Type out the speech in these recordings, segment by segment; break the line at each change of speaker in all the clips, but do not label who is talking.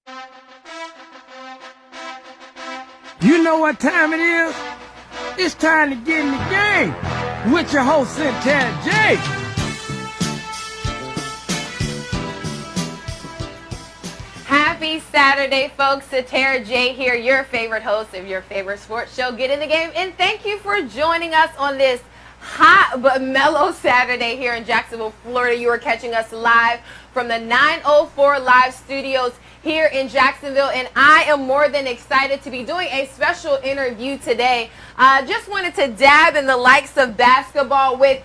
You know what time it is? It's time to get in the game with your host, Cynthia J.
Happy Saturday, folks. Satara J here, your favorite host of your favorite sports show, Get in the Game. And thank you for joining us on this hot but mellow Saturday here in Jacksonville, Florida. You are catching us live from the 904 Live Studios here in Jacksonville, and I am more than excited to be doing a special interview today. Just wanted to dab in the likes of basketball with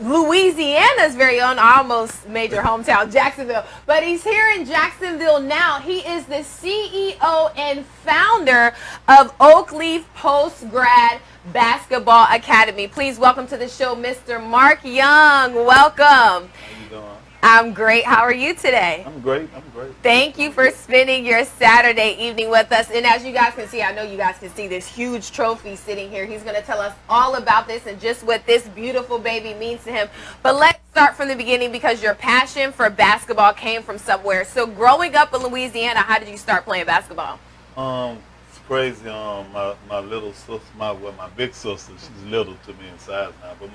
Louisiana's very own, almost major hometown, Jacksonville. But he's here in Jacksonville now. He is the CEO and founder of Oakleaf Post-Grad Basketball Academy. Please welcome to the show, Mr. Mark Young. Welcome.
How you doing?
I'm great. How are you today?
I'm great. I'm great.
Thank you for spending your Saturday evening with us. And as you guys can see, I know you guys can see this huge trophy sitting here. He's going to tell us all about this and just what this beautiful baby means to him. But let's start from the beginning, because your passion for basketball came from somewhere. So growing up in Louisiana, how did you start playing basketball?
It's crazy. My little sister, my big sister, she's little to me in size now, but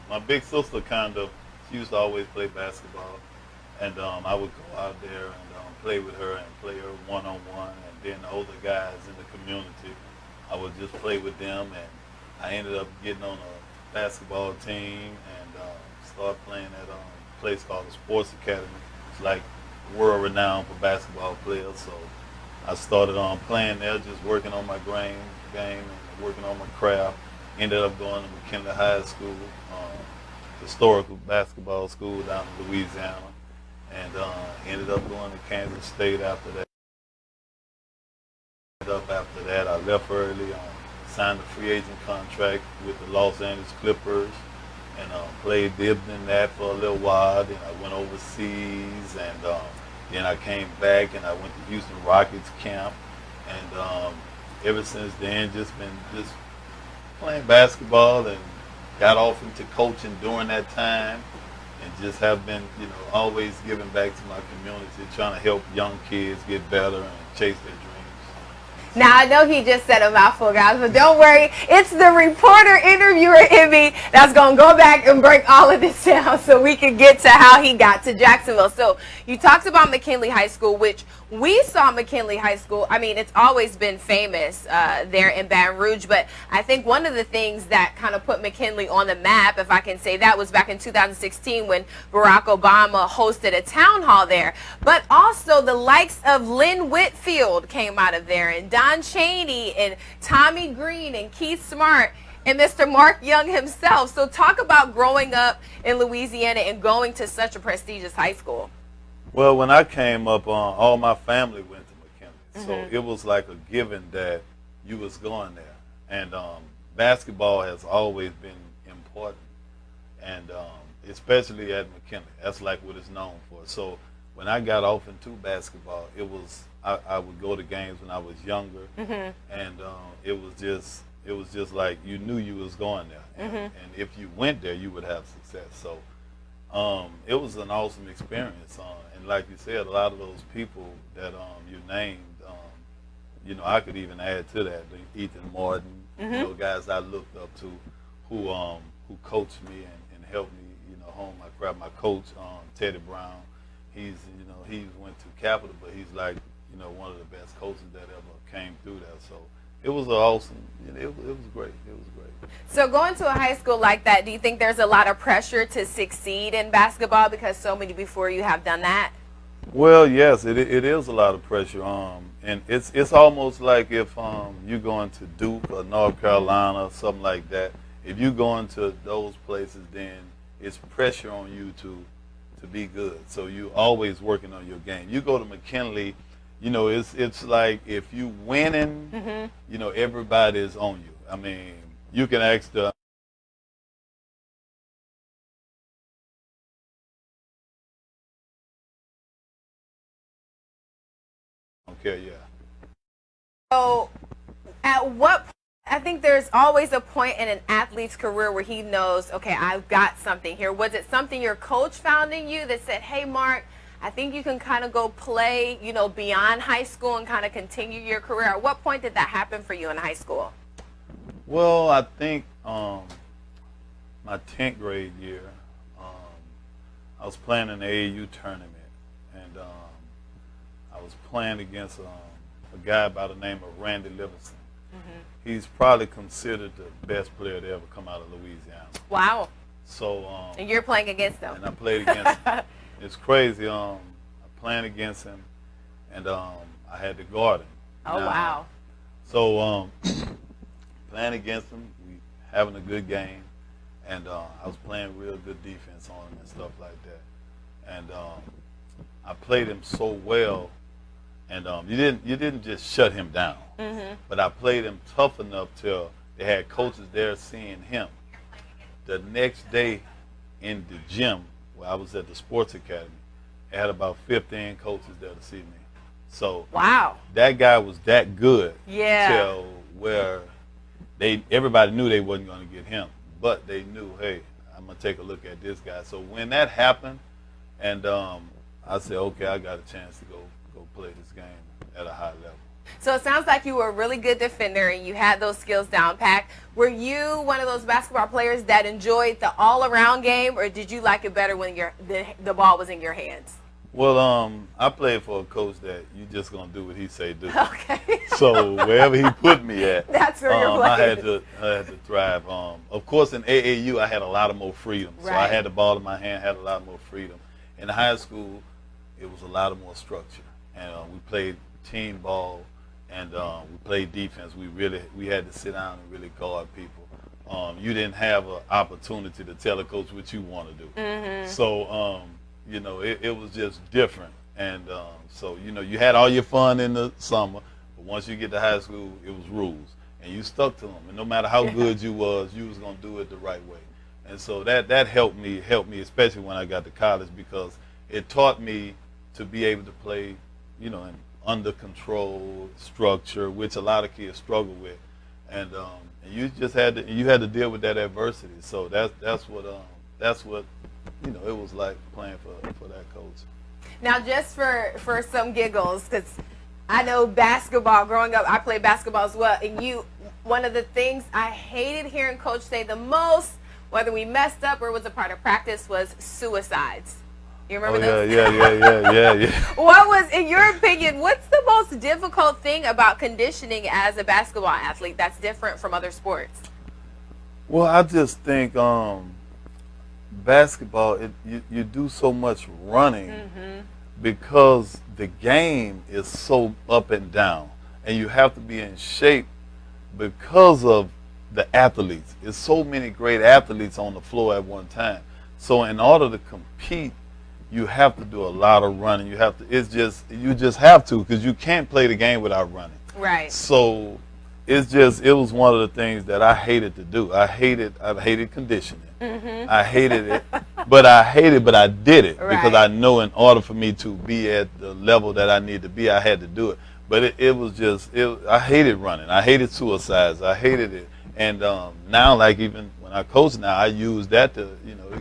my big sister she used to always play basketball, and I would go out there and play with her and play her one-on-one, and then the older guys in the community, I would just play with them, and I ended up getting on a basketball team and started playing at a place called the Sports Academy. It's like world-renowned for basketball players, so I started playing there, just working on my game and working on my craft. Ended up going to McKinley High School, historical basketball school down in Louisiana, and ended up going to Kansas State after that. After that, I left early, signed a free agent contract with the Los Angeles Clippers, and played dibbed in that for a little while. Then I went overseas, and then I came back and I went to Houston Rockets camp, and ever since then just been playing basketball, and got off into coaching during that time, and just have been, always giving back to my community, trying to help young kids get better and chase their dreams.
Now, I know he just said a mouthful, guys, but don't worry. It's the reporter interviewer in me that's going to go back and break all of this down so we can get to how he got to Jacksonville. So you talked about McKinley High School, which we saw McKinley High School. I mean, it's always been famous there in Baton Rouge, but I think one of the things that kind of put McKinley on the map, if I can say that, was back in 2016 when Barack Obama hosted a town hall there. But also the likes of Lynn Whitfield came out of there, and Don Chaney and Tommy Green and Keith Smart and Mr. Mark Young himself. So talk about growing up in Louisiana and going to such a prestigious high school.
Well, when I came up, all my family went to McKinley, so it was like a given that you was going there. And basketball has always been important, and especially at McKinley. That's like what it's known for. So when I got off into basketball, it was I would go to games when I was younger, and it was just like you knew you was going there, and if you went there, you would have success. So it was an awesome experience, and like you said, a lot of those people that you named, I could even add to that, Ethan Martin, guys I looked up to, who coached me and helped me, hone my craft. My coach, Teddy Brown, he went to Capital, but he's like, one of the best coaches that ever came through there. So it was awesome. It was great. It was great.
So going to a high school like that, do you think there's a lot of pressure to succeed in basketball because so many before you have done that?
Well, yes, it is a lot of pressure. And it's almost like if you're going to Duke or North Carolina or something like that. If you go into those places, then it's pressure on you to be good. So you're always working on your game. You go to McKinley, it's like if you winning, everybody is on you. I mean, you can ask the okay, yeah.
So at what point, I think there's always a point in an athlete's career where he knows, okay, I've got something here. Was it something your coach found in you that said, hey, Mark, I think you can kind of go play, you know, beyond high school and kind of continue your career. At what point did that happen for you in high school?
Well, I think my 10th grade year, I was playing in the AAU tournament, and I was playing against a guy by the name of Randy Livingston. He's probably considered the best player to ever come out of Louisiana.
Wow.
So
and you're playing against him.
And I played against him. It's crazy. I'm playing against him, and I had to guard him.
Oh, wow.
So playing against him, we having a good game, and I was playing real good defense on him and stuff like that. And I played him so well, and you didn't just shut him down, but I played him tough enough till they had coaches there seeing him. The next day in the gym, where I was at the sports academy, I had about 15 coaches there to see me. So
wow,
that guy was that good.
Yeah.
Till where everybody knew they wasn't going to get him, but they knew, hey, I'm gonna take a look at this guy. So when that happened, and I said, okay, I got a chance to go play this game at a high level.
So it sounds like you were a really good defender and you had those skills down packed. Were you one of those basketball players that enjoyed the all-around game, or did you like it better when the ball was in your hands?
Well, I played for a coach that you just gonna do what he say do.
Okay.
So wherever he put me at,
that's where you're playing.
I had to thrive. Of course, in AAU, I had a lot of more freedom. So I had the ball in my hand, had a lot more freedom. In high school, it was a lot of more structure, and we played team ball. And we played defense. We had to sit down and really guard people. You didn't have an opportunity to tell a coach what you want to do. So you know, it was just different. And so you know, you had all your fun in the summer, but once you get to high school, it was rules, and you stuck to them. And no matter how good you was gonna do it the right way. And so that helped me, especially when I got to college, because it taught me to be able to play, you know, in under control structure, which a lot of kids struggle with, and you just had to deal with that adversity. So that's what you know it was like playing for that coach.
Now, just for some giggles, because I know basketball. Growing up, I played basketball as well, and one of the things I hated hearing Coach say the most, whether we messed up or was a part of practice, was suicides. You remember those?
Yeah.
What was, in your opinion, what's the most difficult thing about conditioning as a basketball athlete that's different from other sports?
Well, I just think basketball, you do so much running because the game is so up and down, and you have to be in shape because of the athletes. There's so many great athletes on the floor at one time. So in order to compete, you have to do a lot of running. You just have to, because you can't play the game without running.
Right.
So it was one of the things that I hated to do. I hated conditioning. I hated it, but I did it because I know in order for me to be at the level that I need to be, I had to do it. But I hated running. I hated suicides. I hated it. And now, like even when I coach now, I use that to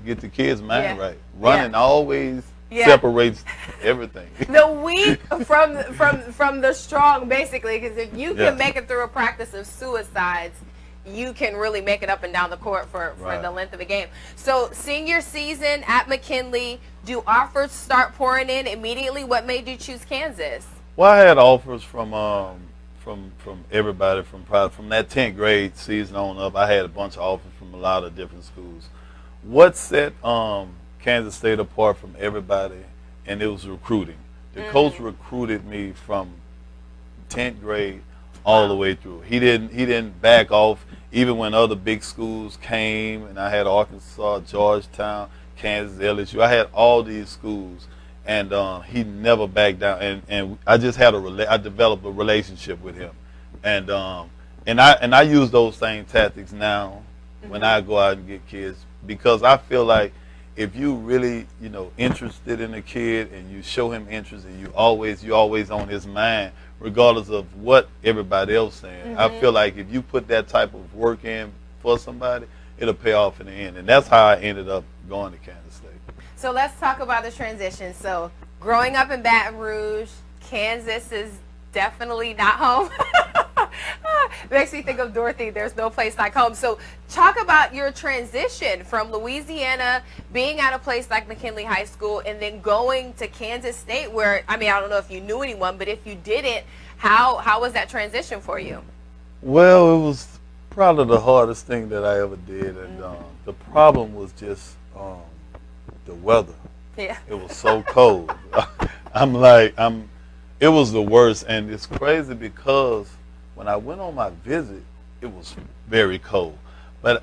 get the kids' mind right. Running always separates everything.
The weak from the strong, basically, because if you can make it through a practice of suicides, you can really make it up and down the court for the length of a game. So senior season at McKinley, do offers start pouring in immediately? What made you choose Kansas?
Well, I had offers from everybody from that 10th grade season on up. I had a bunch of offers from a lot of different schools. What set Kansas State apart from everybody, and it was recruiting. The coach recruited me from 10th grade all the way through. He didn't back off even when other big schools came, and I had Arkansas, Georgetown, Kansas, LSU. I had all these schools, and he never backed down. And I just I developed a relationship with him, and I use those same tactics now when I go out and get kids, because I feel like if you really interested in a kid and you show him interest and you always on his mind, regardless of what everybody else saying. I feel like if you put that type of work in for somebody, it'll pay off in the end. And that's how I ended up going to Kansas State.
So let's talk about the transition. So growing up in Baton Rouge, Kansas is definitely not home. Makes me think of Dorothy, there's no place like home. So talk about your transition from Louisiana, being at a place like McKinley High School, and then going to Kansas State where, I mean, I don't know if you knew anyone, but if you didn't, how was that transition for you?
Well, it was probably the hardest thing that I ever did, and the problem was just the weather.
Yeah.
It was so cold. It was the worst, and it's crazy because when I went on my visit, it was very cold. But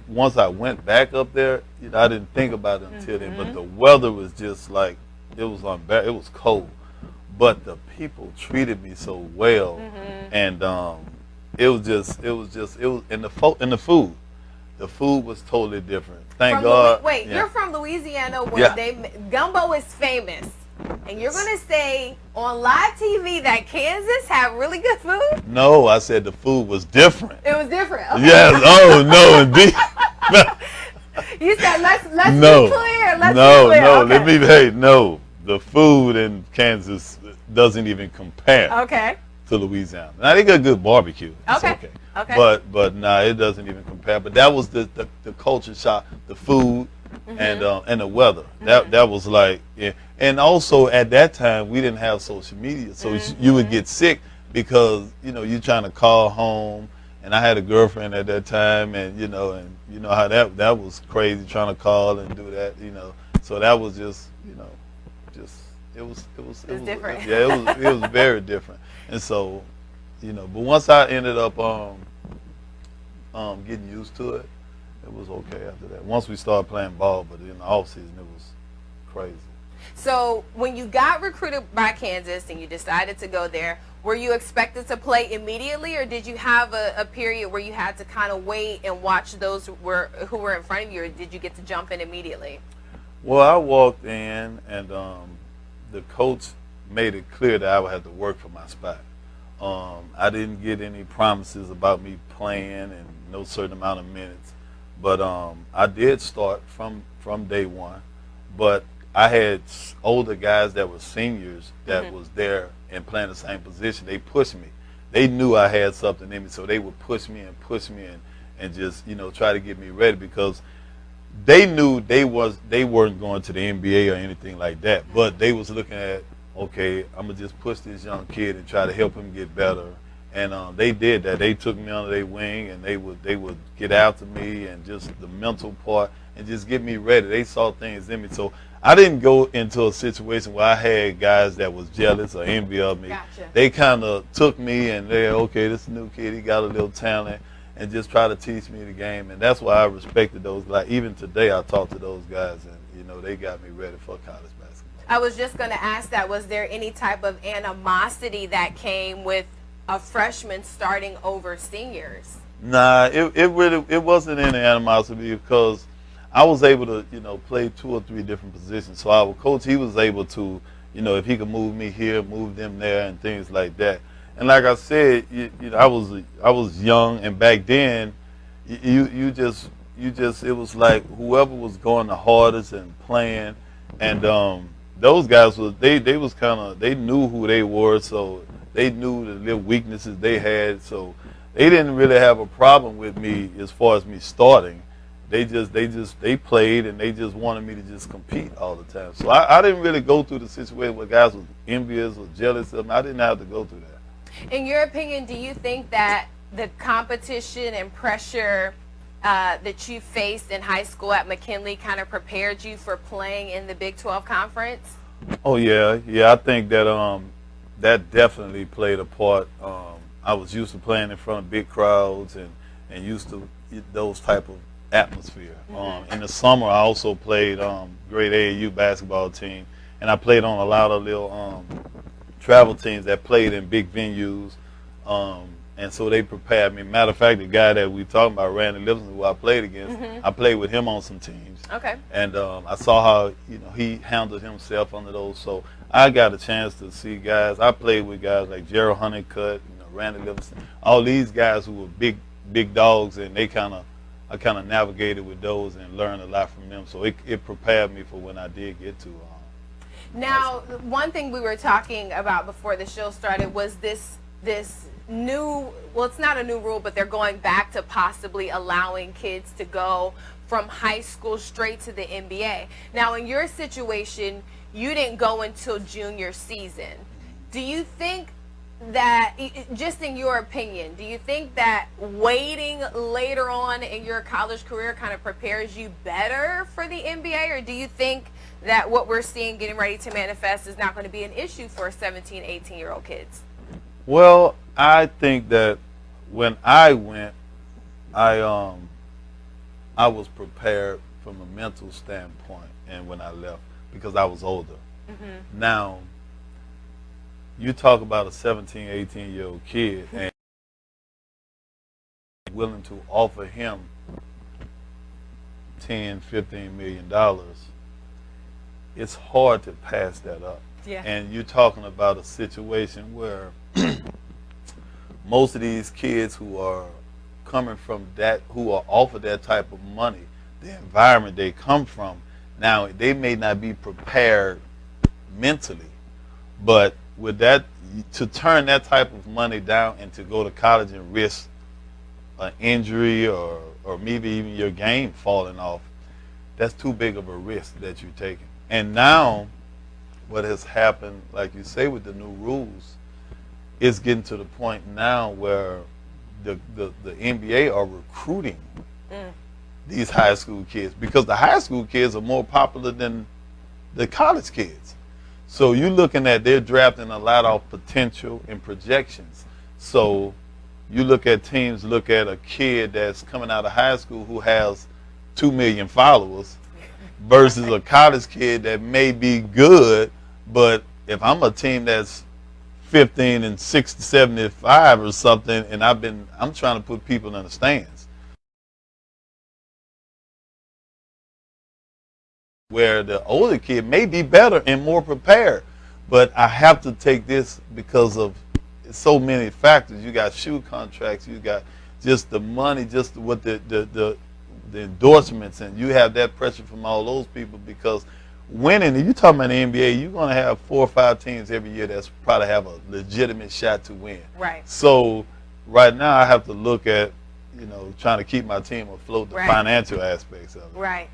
once I went back up there, I didn't think about it until then. But the weather was just like it was unbearable. It was cold, but the people treated me so well, and it was and the food. The food was totally different. Thank God.
You're from Louisiana where gumbo is famous. And you're going to say on live TV that Kansas had really good food?
No, I said the food was different.
It was different. Okay.
Yes. Oh, no, indeed.
You said let's be clear. Let's be clear. Okay.
No. The food in Kansas doesn't even compare.
Okay.
To Louisiana. Now they got good barbecue. It's
okay.
But nah, it doesn't even compare. But that was the culture shock, the food and the weather. That was like, yeah. And also at that time we didn't have social media, so you would get sick because you're trying to call home. And I had a girlfriend at that time, and you know how that was crazy trying to call and do that. So that was just it was
different.
Yeah, it was very different. And so, but once I ended up getting used to it, it was okay after that. Once we started playing ball, but in the off season it was crazy.
So when you got recruited by Kansas and you decided to go there, were you expected to play immediately, or did you have a period where you had to kind of wait and watch those who were in front of you, or did you get to jump in immediately?
Well, I walked in, and the coach made it clear that I would have to work for my spot. I didn't get any promises about me playing and no certain amount of minutes, but I did start from day one. But I had older guys that were seniors that was there and playing the same position. They pushed me. They knew I had something in me, so they would push me and just try to get me ready because they knew they weren't going to the NBA or anything like that. But they was looking at, okay, I'm gonna just push this young kid and try to help him get better. And they did that. They took me under their wing, and they would get after me and just the mental part and just get me ready. They saw things in me, so I didn't go into a situation where I had guys that was jealous or envy of me.
Gotcha.
They kind of took me and they're okay. This new kid, he got a little talent, and just try to teach me the game. And that's why I respected those. Like even today, I talk to those guys, and they got me ready for college basketball.
I was just going to ask that. Was there any type of animosity that came with a freshman starting over seniors?
Nah, it wasn't any animosity because I was able to play 2 or 3 different positions. So our coach, he was able to if he could move me here, move them there, and things like that. And like I said, I was young, and back then you just it was like whoever was going the hardest and playing, and those guys they knew who they were, so they knew the little weaknesses they had, so they didn't really have a problem with me as far as me starting. They played, and they just wanted me to just compete all the time. So I didn't really go through the situation where guys was envious or jealous of me. I didn't have to go through that.
In your opinion, do you think that the competition and pressure that you faced in high school at McKinley kind of prepared you for playing in the Big 12 Conference?
Oh yeah. I think that that definitely played a part. I was used to playing in front of big crowds and used to those type of atmosphere. In the summer, I also played grade AAU basketball team, and I played on a lot of little travel teams that played in big venues. And so they prepared me. Matter of fact, the guy that we talking about, Randy Livingston, who I played against, I played with him on some teams.
Okay.
And I saw how he handled himself under those. So I got a chance to see guys. I played with guys like Gerald Honeycutt, Randy Livingston, all these guys who were big dogs, and I kind of navigated with those and learned a lot from them. So it prepared me for when I did get to.
Now, one thing we were talking about before the show started was this new, well, it's not a new rule, but they're going back to possibly allowing kids to go from high school straight to the NBA. Now, in your situation, you didn't go until junior season. Do you think that, just in your opinion, do you think that waiting later on in your college career kind of prepares you better for the NBA, or do you think that what we're seeing getting ready to manifest is not going to be an issue for 17, 18-year-old kids?
Well, I think that when I went, I was prepared from a mental standpoint, and when I left, because I was older. Mm-hmm. Now, you talk about a 17, 18-year-old kid and willing to offer him $10, $15 million, it's hard to pass that up.
Yeah.
And you're talking about a situation where most of these kids who are coming from that, who are offered that type of money, the environment they come from, now they may not be prepared mentally, but with that, to turn that type of money down and to go to college and risk an injury or maybe even your game falling off, that's too big of a risk that you're taking. And now, what has happened, like you say, with the new rules, is getting to the point now where the NBA are recruiting these high school kids, because the high school kids are more popular than the college kids. So you're looking at, they're drafting a lot of potential and projections. So you look at teams, look at a kid that's coming out of high school who has 2 million followers versus a college kid that may be good, but if I'm a team that's 15 and 60, 75 or something, and I'm trying to put people in the stands, where the older kid may be better and more prepared, but I have to take this because of so many factors. You got shoe contracts, you got just the money, just what the endorsements, and you have that pressure from all those people, because winning, and you talking about the NBA, you're going to have 4 or 5 teams every year that's probably have a legitimate shot to win.
Right.
So right now I have to look at, trying to keep my team afloat, the financial aspects of it.
Right.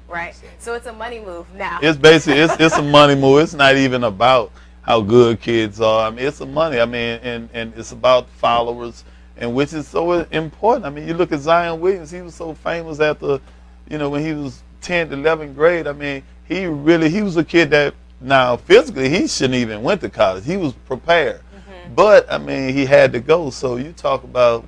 So it's a money move now.
It's basically, it's a money move. It's not even about how good kids are. I mean, it's a money. I mean, and it's about followers, and which is so important. I mean, you look at Zion Williams. He was so famous after, when he was 10th, 11th grade. I mean, he was a kid that, now physically he shouldn't even went to college. He was prepared, but I mean, he had to go. So you talk about,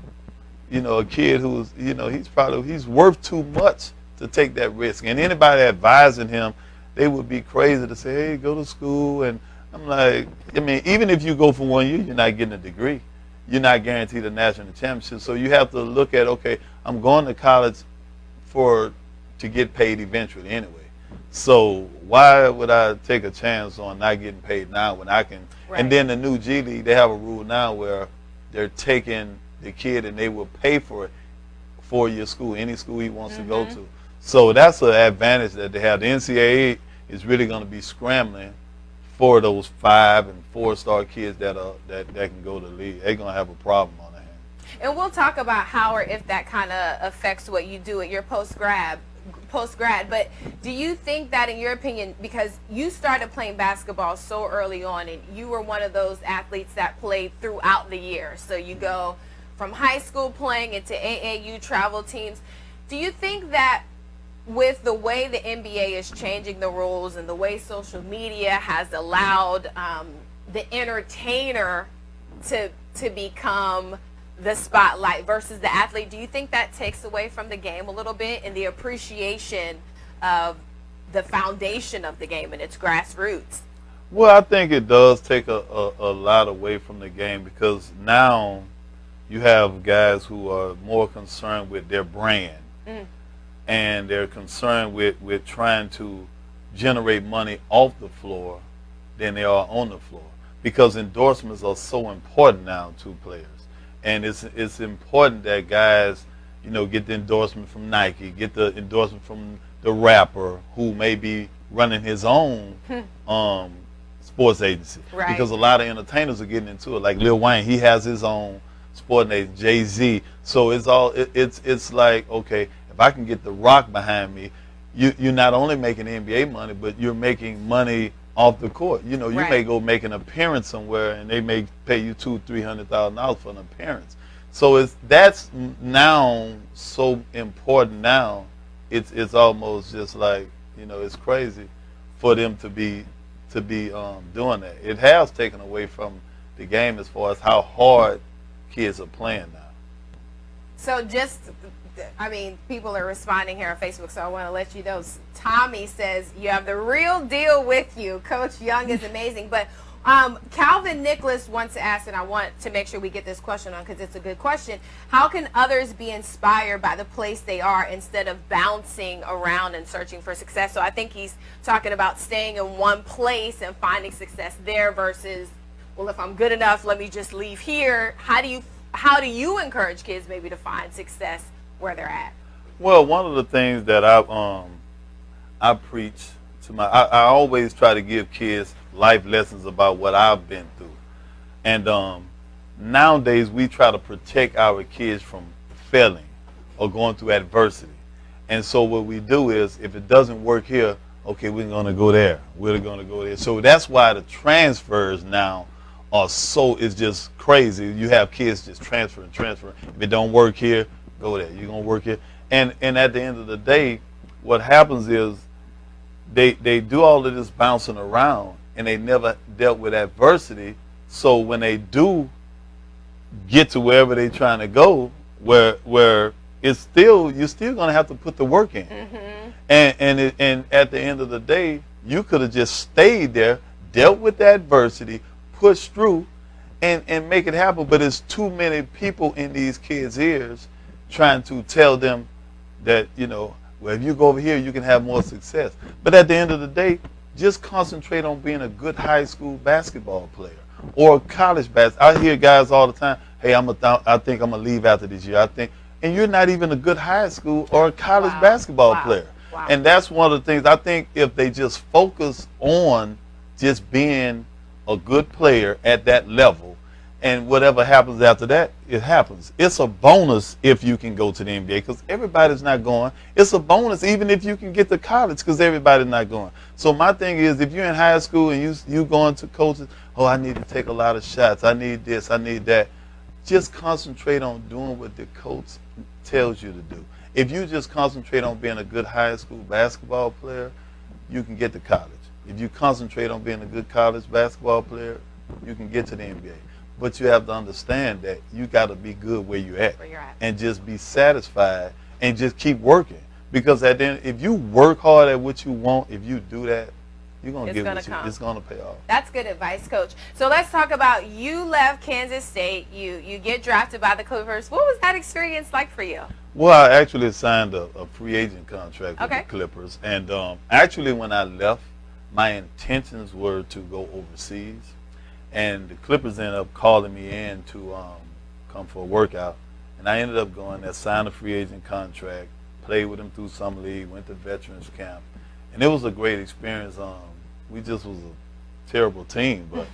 a kid who's, he's worth too much to take that risk. And anybody advising him, they would be crazy to say, hey, go to school. And I'm like, I mean, even if you go for 1 year, you're not getting a degree. You're not guaranteed a national championship. So you have to look at, okay, I'm going to college to get paid eventually anyway. So why would I take a chance on not getting paid now when I can? Right. And then the new G League, they have a rule now where they're taking the kid and they will pay for it, 4-year school, any school he wants to go to. So that's an advantage that they have. The NCAA is really going to be scrambling for those 5- and 4-star kids that can go to the league. They're going to have a problem on their hands.
And we'll talk about how or if that kind of affects what you do at your post-grad, but do you think that, in your opinion, because you started playing basketball so early on and you were one of those athletes that played throughout the year, so you go from high school playing into AAU travel teams, do you think that with the way the NBA is changing the rules and the way social media has allowed the entertainer to become the spotlight versus the athlete, do you think that takes away from the game a little bit and the appreciation of the foundation of the game and its grassroots?
Well, I think it does take a lot away from the game, because now you have guys who are more concerned with their brand, and they're concerned with trying to generate money off the floor than they are on the floor, because endorsements are so important now to players. And it's important that guys, get the endorsement from Nike, get the endorsement from the rapper who may be running his own sports agency.
Right.
Because a lot of entertainers are getting into it. Like Lil Wayne, he has his own sporting agency, Jay-Z. So it's like, okay, if I can get The Rock behind me, you're not only making NBA money, but you're making money off the court. You know, you may go make an appearance somewhere, and they may pay you $200,000-$300,000 for an appearance. So that's now so important now. It's almost just like, you know, it's crazy for them to be doing that. It has taken away from the game as far as how hard kids are playing now.
So people are responding here on Facebook, so I want to let you know. Tommy says, you have the real deal with you. Coach Young is amazing. But Calvin Nicholas wants to ask, and I want to make sure we get this question on because it's a good question. How can others be inspired by the place they are instead of bouncing around and searching for success? So I think he's talking about staying in one place and finding success there versus, well, if I'm good enough, let me just leave here. How do you encourage kids maybe to find success where they're at?
Well, one of the things that I preach to I always try to give kids life lessons about what I've been through. And nowadays we try to protect our kids from failing or going through adversity. And so what we do is, if it doesn't work here, okay, we're going to go there. We're going to go there. So that's why the transfers now it's just crazy. You have kids just transferring. If it don't work here, go there. You're going to work here. And at the end of the day, what happens is they do all of this bouncing around, and they never dealt with adversity. So when they do get to wherever they're trying to go, where it's still, you're still going to have to put the work in. Mm-hmm. And at the end of the day, you could have just stayed there, dealt with the adversity, pushed through, and make it happen. But it's too many people in these kids' ears trying to tell them that, you know, well, if you go over here, you can have more success. But at the end of the day, just concentrate on being a good high school basketball player or college basketball. I hear guys all the time, hey, I think I'm going to leave after this year. And you're not even a good high school or a college basketball player. Wow. And that's one of the things. I think if they just focus on just being a good player at that level, and whatever happens after that, it happens. It's a bonus if you can go to the NBA because everybody's not going. It's a bonus even if you can get to college because everybody's not going. So my thing is, if you're in high school and you going to coaches, oh, I need to take a lot of shots. I need this. I need that. Just concentrate on doing what the coach tells you to do. If you just concentrate on being a good high school basketball player, you can get to college. If you concentrate on being a good college basketball player, you can get to the NBA. But you have to understand that you got to be good where you're at, and just be satisfied and just keep working. Because at the end, if you work hard at what you want, if you do that, you're going to get what it's going to pay off. That's
good advice, Coach. So let's talk about, you left Kansas State. You get drafted by the Clippers. What was that experience like for you?
Well, I actually signed a free agent contract with the Clippers. And actually when I left, my intentions were to go overseas. And the Clippers ended up calling me in to come for a workout. And I ended up going there, signed a free agent contract, played with them through summer league, went to veterans camp. And it was a great experience. We just was a terrible team, but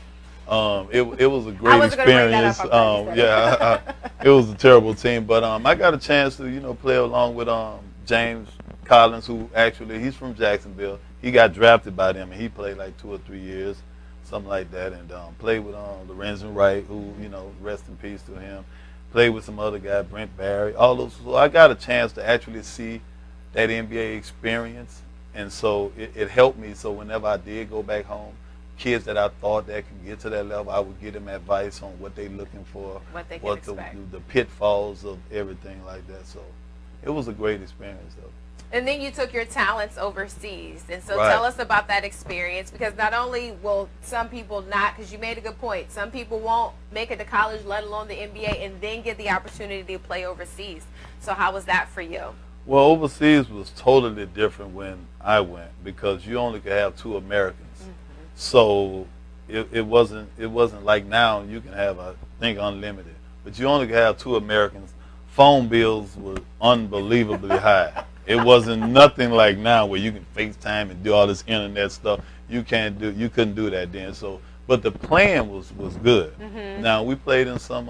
it was a great experience. It was a terrible team. But I got a chance to, you know, play along with James Collins, who actually, he's from Jacksonville. He got drafted by them, and he played like 2 or 3 years. Something like that, and played with Lorenzen Wright, who, you know, rest in peace to him. Played with some other guy, Brent Barry, all those. So I got a chance to actually see that NBA experience, and so it helped me. So whenever I did go back home, kids that I thought that could get to that level, I would give them advice on what they're looking for,
what they can expect,
the pitfalls of everything like that. So it was a great experience, though.
And then you took your talents overseas. And so tell us about that experience, because not only will some people not, because you made a good point, some people won't make it to college, let alone the NBA, and then get the opportunity to play overseas. So how was that for you?
Well, overseas was totally different when I went, because you only could have 2 Americans. Mm-hmm. So it wasn't like now you can have, I think, unlimited. But you only could have 2 Americans. Phone bills were unbelievably high. It wasn't nothing like now where you can FaceTime and do all this internet stuff. you couldn't do that then. So, but the plan was good. Now we played in some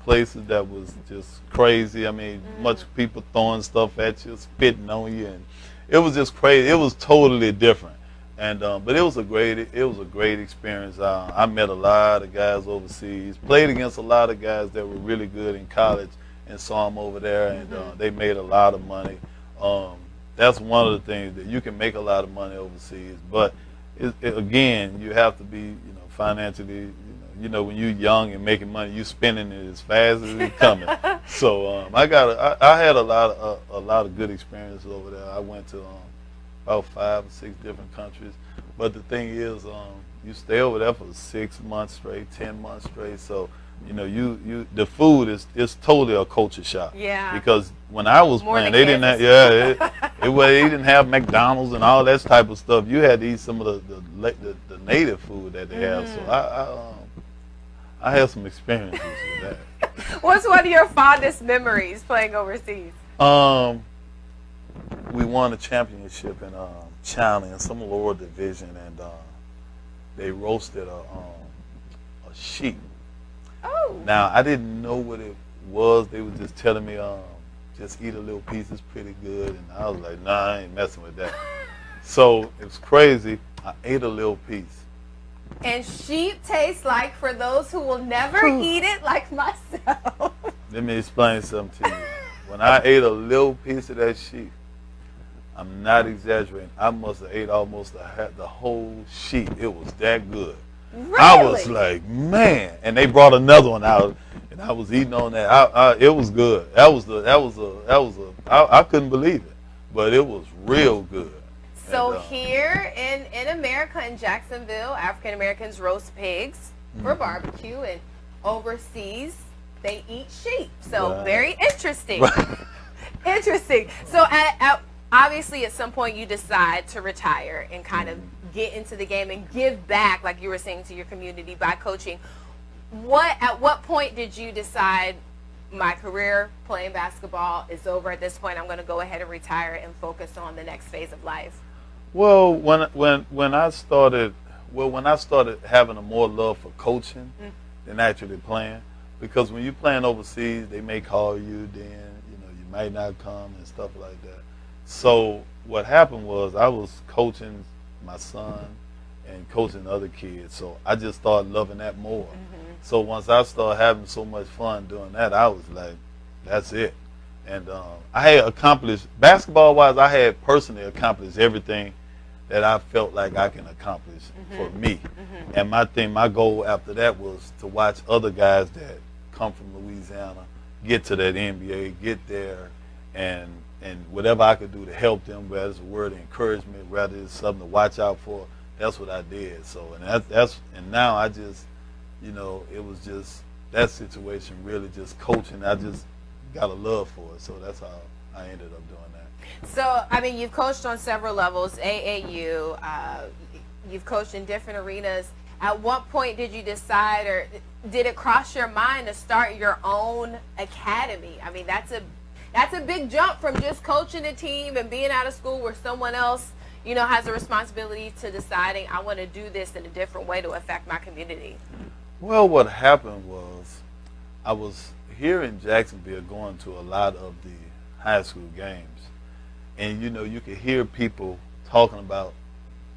places that was just crazy. I mean, much people throwing stuff at you, spitting on you, and it was just crazy. It was totally different. And but it was a great experience. I met a lot of guys overseas, played against a lot of guys that were really good in college, and saw them over there, and they made a lot of money. That's one of the things, that you can make a lot of money overseas, but again, you have to be, financially, when you're young and making money, you spending it as fast as it's coming. So I had a lot of good experiences over there. I went to about 5 or 6 different countries, but the thing is, you stay over there for 6 months straight, 10 months straight. So the food is totally a culture shock.
Yeah.
Because when I was playing, they didn't have they didn't have McDonald's and all that type of stuff. You had to eat some of the native food that they have. So I had some experiences with that.
What's one of your fondest memories playing overseas?
We won a championship in China in some lower division, and they roasted a sheep.
Oh.
Now, I didn't know what it was. They were just telling me, just eat a little piece, it's pretty good. And I was like, nah, I ain't messing with that. So it was crazy. I ate a little piece.
And sheep tastes like, for those who will never eat it, like myself.
Let me explain something to you. When I ate a little piece of that sheep, I'm not exaggerating, I must have ate almost the whole sheep. It was that good.
Really?
I was like, man, and they brought another one out, and I was eating on that. It was good. I couldn't believe it, but it was real good.
So here in America, in Jacksonville, African Americans roast pigs for barbecue, and overseas they eat sheep. So very interesting.
Right.
Interesting. So obviously at some point you decide to retire and kind of get into the game and give back, like you were saying, to your community by coaching. At what point did you decide, my career playing basketball is over at this point, I'm going to go ahead and retire and focus on the next phase of life?
Well, when I started having a more love for coaching than actually playing, because when you're playing overseas, they may call you, then you might not come and stuff like that. So what happened was, I was coaching my son and coaching other kids, so I just started loving that more. So once I started having so much fun doing that, I was like, that's it. And I had accomplished, basketball-wise, I had personally accomplished everything that I felt like I can accomplish for me. And my goal after that was to watch other guys that come from Louisiana get to that NBA, get there, and whatever I could do to help them, whether it's a word of encouragement, whether it's something to watch out for, that's what I did. So, and now I just, it was just that situation, really just coaching. I just got a love for it, so that's how I ended up doing that.
So, I mean, you've coached on several levels, AAU, you've coached in different arenas. At what point did you decide, or did it cross your mind to start your own academy? I mean, that's a big jump from just coaching a team and being out of school where someone else, has a responsibility to deciding, I want to do this in a different way to affect my community.
Well, what happened was, I was here in Jacksonville going to a lot of the high school games. And, you could hear people talking about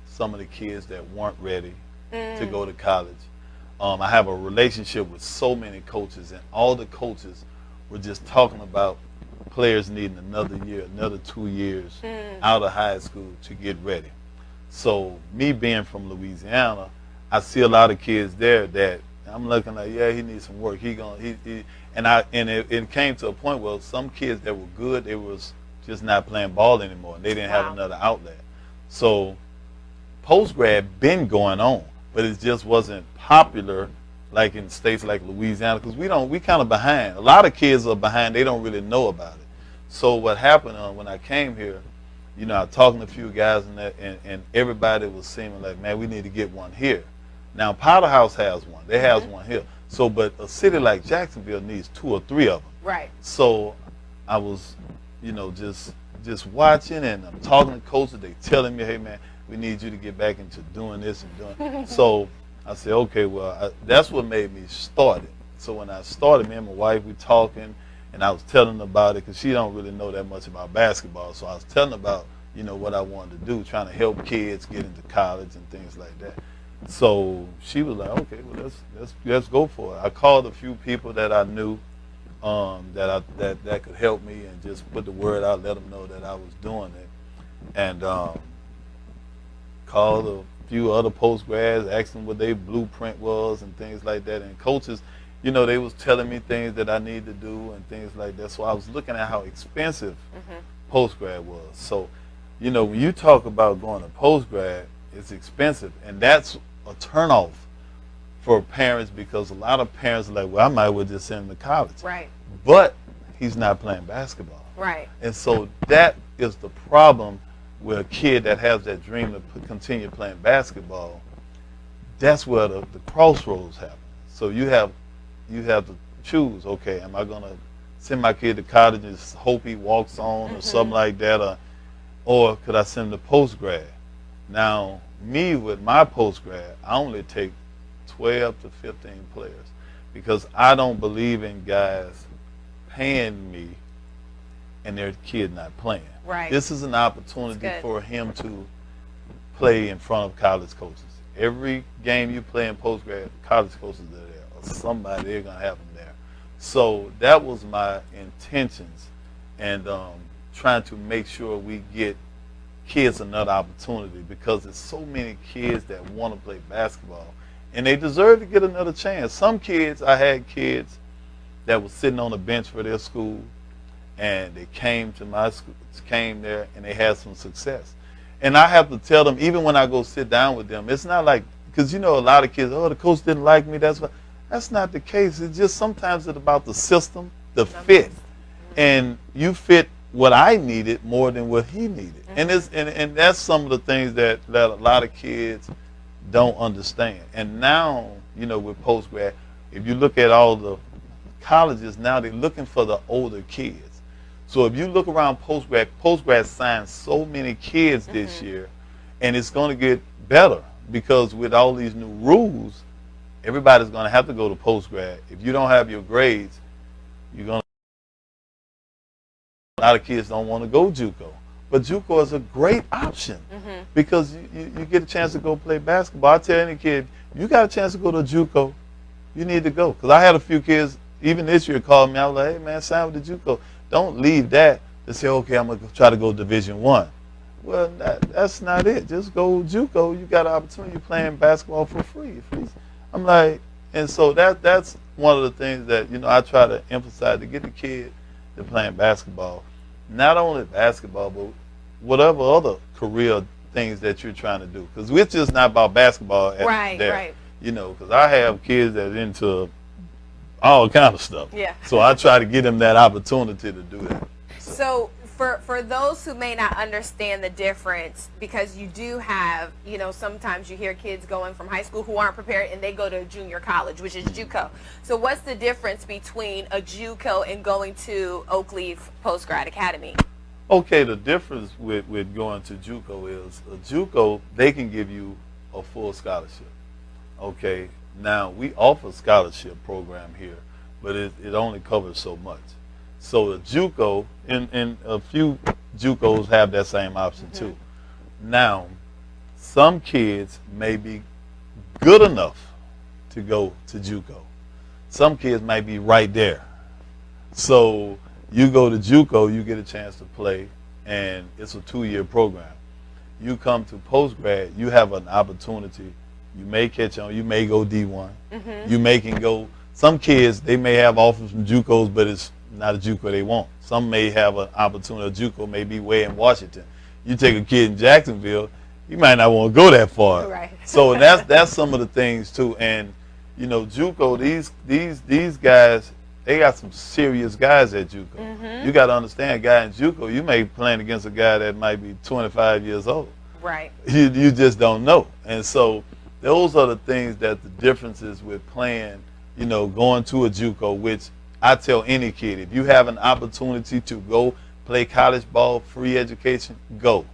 some of the kids that weren't ready to go to college. I have a relationship with so many coaches, and all the coaches were just talking about players needing another year, another 2 years out of high school to get ready. So me being from Louisiana, I see a lot of kids there that I'm looking like, yeah, he needs some work. And it came to a point where some kids that were good, they was just not playing ball anymore, and they didn't have another outlet. So post-grad been going on, but it just wasn't popular like in states like Louisiana, because we kind of behind. A lot of kids are behind. They don't really know about it. So what happened when I came here, I was talking to a few guys and everybody was seeming like, man, we need to get one here. Now Powderhouse has one. They have one here. So, but a city like Jacksonville needs 2 or 3 of them.
Right.
So I was, just watching, and I'm talking to coaches. They telling me, hey man, we need you to get back into doing this and doing. So I said, okay, well, that's what made me start it. So when I started, me and my wife, we talking, and I was telling her about it because she don't really know that much about basketball. So I was telling her about, you know, what I wanted to do, trying to help kids get into college and things like that. So she was like, okay, well, let's go for it. I called a few people that I knew that could help me and just put the word out, let them know that I was doing it, and called a few other post-grads, asked them what their blueprint was and things like that. And coaches, you know, they was telling me things that I need to do and things like that. So I was looking at how expensive post-grad was. So, you know, when you talk about going to post-grad, it's expensive, and that's a turnoff for parents because a lot of parents are like, well, I might as well just send him to college.
Right.
But he's not playing basketball.
Right.
And so that is the problem with a kid that has that dream to continue playing basketball. That's where the crossroads happen. So you have to choose, okay, am I going to send my kid to college and just hope he walks on or something like that, or could I send him to post-grad? Now, me with my post-grad, I only take 12 to 15 players because I don't believe in guys paying me and their kid not playing.
Right.
This is an opportunity for him to play in front of college coaches. Every game you play in post-grad, college coaches are there, or somebody, they're going to have them there. So that was my intentions, and trying to make sure we get kids another opportunity because there's so many kids that want to play basketball, and they deserve to get another chance. Some kids, I had kids that was sitting on the bench for their school, and they came to my school, came there, and they had some success. And I have to tell them, even when I go sit down with them, it's not like, because you know a lot of kids, oh, the coach didn't like me, that's not the case. It's just sometimes it's about the system, the fit. And you fit what I needed more than what he needed. And that's some of the things that a lot of kids don't understand. And now, you know, with post-grad, if you look at all the colleges now, they're looking for the older kids. So if you look around post-grad signed so many kids this year, and it's going to get better because with all these new rules, everybody's going to have to go to post-grad. If you don't have your grades, you're going to. A lot of kids don't want to go JUCO, but JUCO is a great option because you get a chance to go play basketball. I tell any kid, you got a chance to go to JUCO, you need to go. Because I had a few kids, even this year, called me. I was like, hey, man, sign with the JUCO. Don't leave that to say, okay, I'm going to try to go Division I. Well, that's not it. Just go JUCO. You got an opportunity playing basketball for free. I'm like, and so that's one of the things that, you know, I try to emphasize to get the kid to playing basketball. Not only basketball, but whatever other career things that you're trying to do. Because it's just not about basketball there.
Right.
You know, because I have kids that are into all kind of stuff.
Yeah.
So I try to give them that opportunity to do that.
So for those who may not understand the difference, because you do have, you know, sometimes you hear kids going from high school who aren't prepared and they go to junior college, which is JUCO. So what's the difference between a JUCO and going to Oakleaf Post-Grad Academy?
Okay, the difference with going to JUCO is a JUCO, they can give you a full scholarship. Okay, now we offer a scholarship program here, but it only covers so much. So the JUCO, and a few JUCOs have that same option too. Now, some kids may be good enough to go to JUCO. Some kids might be right there. So you go to JUCO, you get a chance to play, and it's a 2-year program. You come to post-grad, you have an opportunity. You may catch on, you may go D1. You may can go, some kids, they may have offers from JUCOs, but it's not a JUCO they want. Some may have an opportunity, a JUCO may be way in Washington. You take a kid in Jacksonville, you might not want to go that far.
Right.
So that's some of the things too. And you know, JUCO, these guys, they got some serious guys at JUCO. You got to understand, a guy in JUCO, you may be playing against a guy that might be 25 years old.
Right.
You just don't know. And so those are the things that the differences with playing, you know, going to a JUCO, which I tell any kid, if you have an opportunity to go play college ball, free education, go.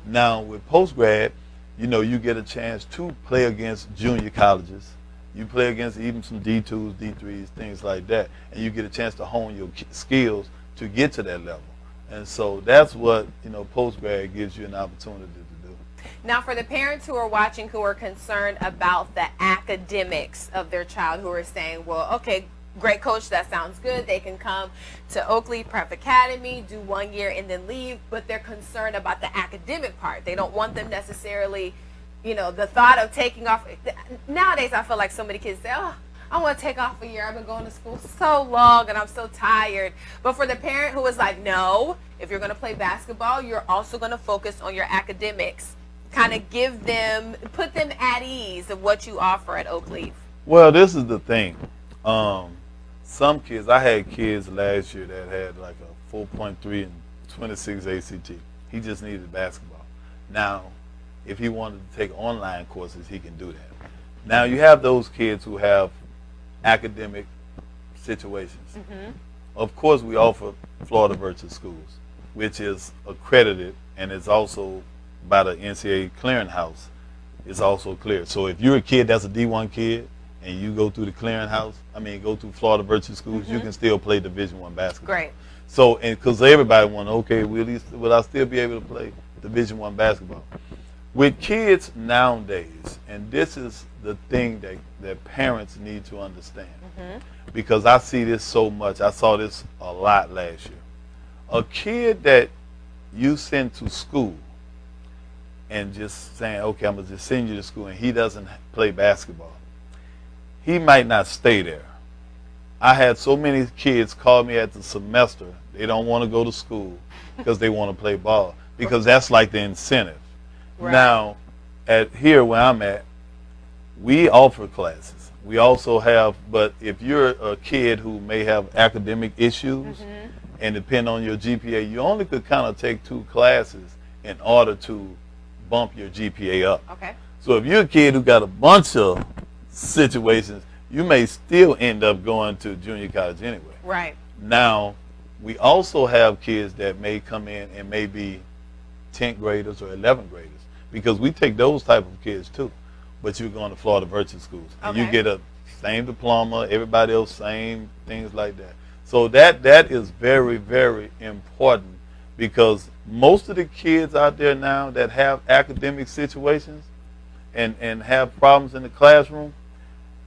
Now with post-grad, you get a chance to play against junior colleges. You play against even some D2s, D3s, things like that, and you get a chance to hone your skills to get to that level. And so that's what, post-grad gives you an opportunity to do.
Now, for the parents who are watching who are concerned about the academics of their child, who are saying, well, okay, great coach, that sounds good. They can come to Oakleaf Prep Academy, do 1 year, and then leave, but they're concerned about the academic part. They don't want them necessarily, the thought of taking off. Nowadays, I feel like so many kids say, oh, I want to take off a year. I've been going to school so long and I'm so tired. But for the parent who is like, no, if you're going to play basketball, you're also going to focus on your academics. Kind of put them at ease of what you offer at Oakleaf.
Well, this is the thing. Some kids, I had kids last year that had like a 4.3 and 26 ACT. He just needed basketball. Now, if he wanted to take online courses, he can do that. Now, you have those kids who have academic situations. Of course, we offer Florida Virtual Schools, which is accredited and is also by the NCAA clearinghouse. It's also cleared. So if you're a kid that's a D1 kid and you go through the clearinghouse, go through Florida Virtual Schools, you can still play Division I basketball.
Great.
So, and because everybody wants, okay, will I still be able to play Division I basketball? With kids nowadays, and this is the thing that parents need to understand, because I see this so much. I saw this a lot last year. A kid that you send to school and just saying, okay, I'm going to just send you to school, and he doesn't play basketball, he might not stay there. I had so many kids call me at the semester. They don't want to go to school because they want to play ball, because that's like the incentive. Right. Now, here where I'm at, we offer classes. We also have, but if you're a kid who may have academic issues, and depend on your GPA, you only could kind of take 2 classes in order to bump your GPA up.
Okay.
So if you're a kid who got a bunch of situations, you may still end up going to junior college anyway.
Right.
Now, we also have kids that may come in and may be 10th graders or 11th graders, because we take those type of kids too. But you're going to Florida Virtual Schools, and you get a same diploma, everybody else same, things like that. So that is very, very important, because most of the kids out there now that have academic situations and have problems in the classroom,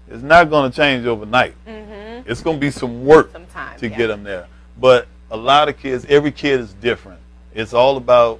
it's not going to change overnight. It's going to be some work to get them there. But a lot of kids, every kid is different. It's all about,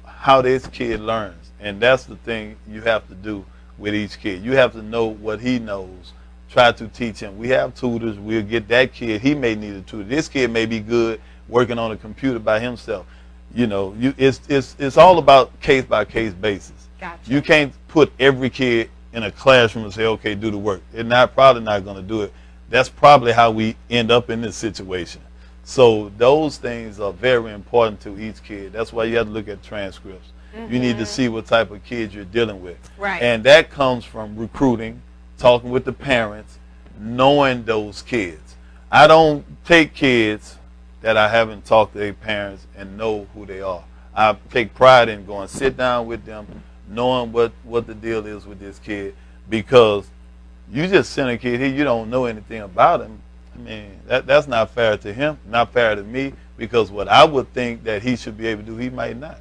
how this kid learns. And that's the thing you have to do with each kid. You have to know what he knows. Try to teach him. We have tutors. We'll get that kid. He may need a tutor. This kid may be good working on a computer by himself. It's all about case by case basis.
Gotcha.
You can't put every kid in a classroom and say, okay, do the work. They're probably not going to do it. That's probably how we end up in this situation. So those things are very important to each kid. That's why you have to look at transcripts. You need to see what type of kids you're dealing with.
Right.
And that comes from recruiting, talking with the parents, knowing those kids. I don't take kids that I haven't talked to their parents and know who they are. I take pride in going sit down with them, knowing what the deal is with this kid, because you just send a kid here, you don't know anything about him. That's not fair to him, not fair to me, because what I would think that he should be able to do, he might not.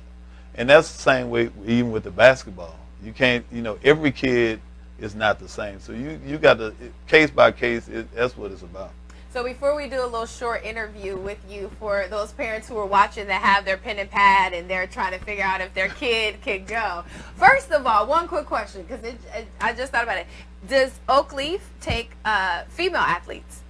And that's the same way even with the basketball. You can't, every kid is not the same. So you got to, case by case, that's what it's about.
So before we do a little short interview with you, for those parents who are watching that have their pen and pad and they're trying to figure out if their kid can go. First of all, one quick question, because I just thought about it. Does Oakleaf take female athletes?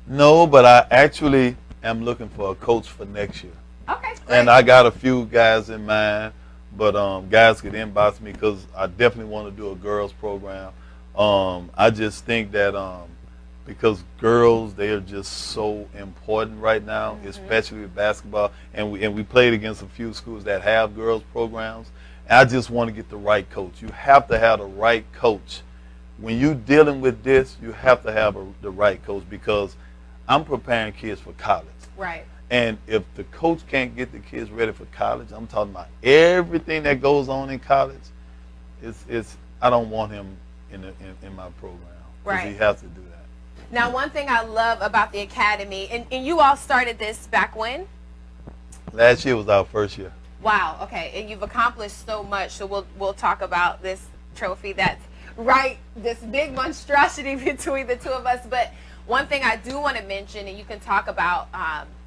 No, but I actually am looking for a coach for next year.
Okay. Great.
And I got a few guys in mind, but guys could inbox me, because I definitely want to do a girls program. I just think that because girls, they are just so important right now, especially with basketball. And we played against a few schools that have girls programs. And I just want to get the right coach. You have to have the right coach. When you're dealing with this, you have to have the right coach, because I'm preparing kids for college.
Right.
And if the coach can't get the kids ready for college, I'm talking about everything that goes on in college. I don't want him in my program, because
Right.
he has to do that.
Now, one thing I love about the academy, and you all started this back when?
Last year was our first year.
Wow. Okay, and you've accomplished so much. So we'll talk about this trophy that's right, this big monstrosity between the two of us. But one thing I do want to mention, and you can talk about,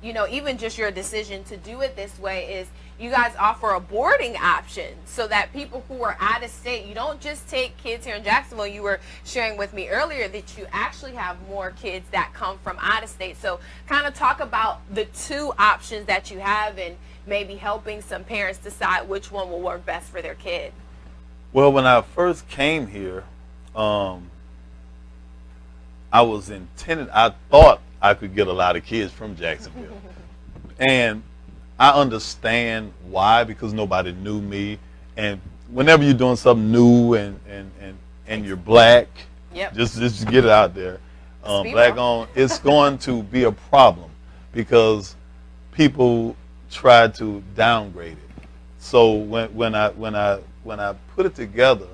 even just your decision to do it this way, is you guys offer a boarding option so that people who are out of state, you don't just take kids here in Jacksonville. You were sharing with me earlier that you actually have more kids that come from out of state. So kind of talk about the two options that you have and maybe helping some parents decide which one will work best for their kid.
Well, when I first came here, I thought I could get a lot of kids from Jacksonville. And I understand why, because nobody knew me. And whenever you're doing something new and you're black,
Yep.
just get it out there.
Speak
Black
up.
on, it's going to be a problem because people try to downgrade it. So when I put it together,